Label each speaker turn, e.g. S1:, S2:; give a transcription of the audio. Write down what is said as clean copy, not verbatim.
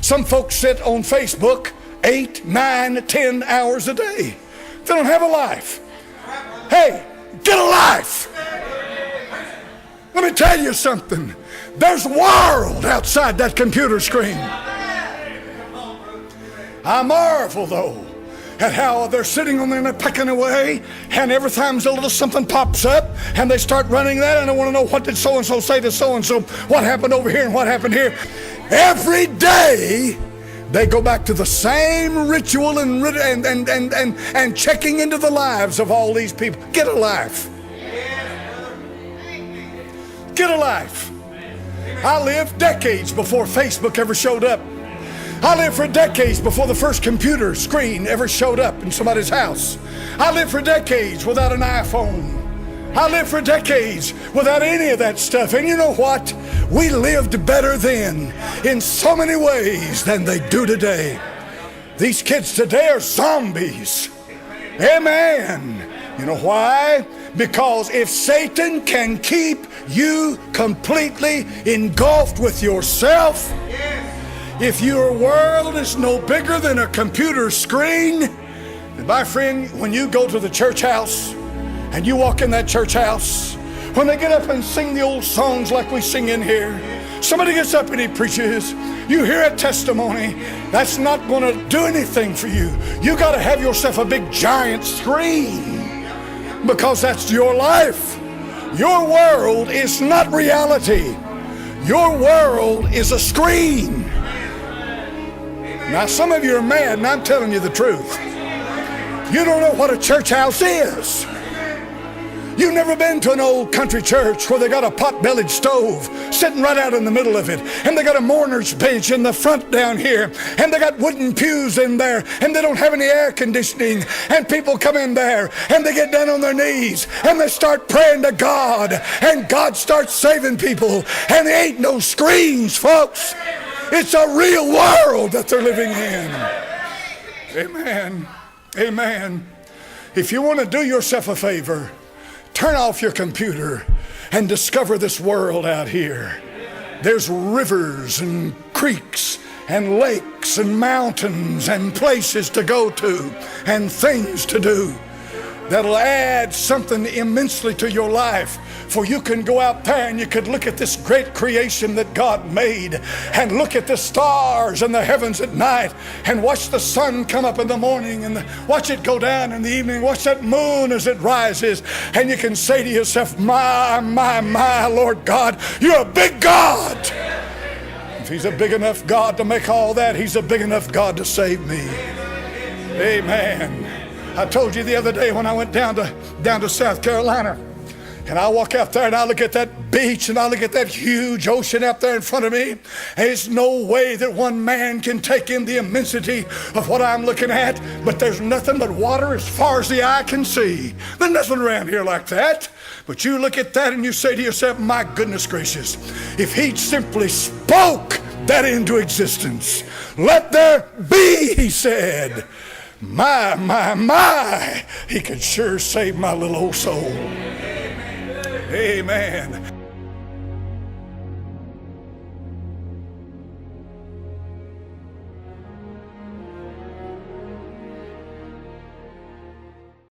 S1: Some folks sit on Facebook 8, 9, 10 hours a day. They don't have a life. Hey, get a life. Let me tell you something. There's a world outside that computer screen. I marvel, though, at how they're sitting on there and they're pecking away, and every time a little something pops up, and they start running that, and I want to know, what did so-and-so say to so-and-so? What happened over here and what happened here? Every day, they go back to the same ritual and checking into the lives of all these people. Get a life. Get a life. I lived decades before Facebook ever showed up. I lived for decades before the first computer screen ever showed up in somebody's house. I lived for decades without an iPhone. I lived for decades without any of that stuff. And you know what? We lived better then in so many ways than they do today. These kids today are zombies. Amen. You know why? Because if Satan can keep you completely engulfed with yourself, if your world is no bigger than a computer screen, then my friend, when you go to the church house and you walk in that church house, when they get up and sing the old songs like we sing in here, somebody gets up and he preaches, you hear a testimony, that's not going to do anything for you. You got to have yourself a big giant screen, because that's your life. Your world is not reality. Your world is a screen. Now, some of you are mad, and I'm telling you the truth. You don't know what a church house is. You've never been to an old country church where they got a pot-bellied stove sitting right out in the middle of it, and they got a mourner's bench in the front down here, and they got wooden pews in there, and they don't have any air conditioning, and people come in there and they get down on their knees and they start praying to God, and God starts saving people, and there ain't no screens, folks. It's a real world that they're living in. Amen. Amen. If you want to do yourself a favor, turn off your computer and discover this world out here. There's rivers and creeks and lakes and mountains and places to go to and things to do that'll add something immensely to your life. For you can go out there and you could look at this great creation that God made, and look at the stars and the heavens at night, and watch the sun come up in the morning, and watch it go down in the evening, watch that moon as it rises, and you can say to yourself, my, Lord God, you're a big God. If he's a big enough God to make all that, he's a big enough God to save me. Amen. I told you the other day when I went down to South Carolina, and I walk out there and I look at that beach and I look at that huge ocean out there in front of me, and there's no way that one man can take in the immensity of what I'm looking at, but there's nothing but water as far as the eye can see. There's nothing around here like that. But you look at that and you say to yourself, my goodness gracious, if he'd simply spoke that into existence, let there be, he said, my, he could sure save my little old soul. Amen.